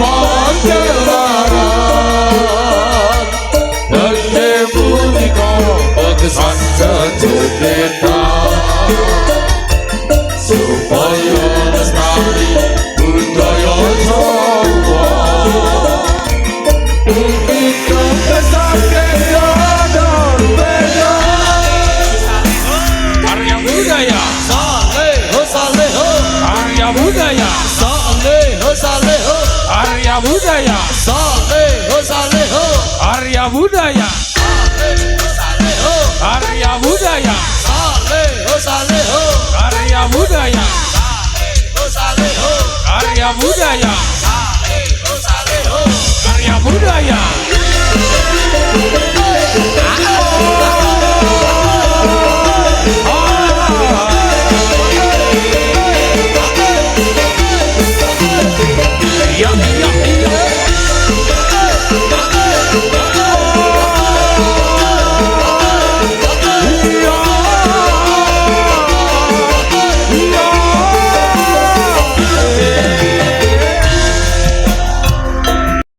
pagelaran Dene punika pegesan sejuta supaya lestari budaya Jawa kita pesake sadar beda karya budaya saleho saleho karya budaya saleho saleho karya budaya saleho saleho karya budaya saleho karya budaya saleho saleho karya budaya saleho karya budaya saleho saleho karya budaya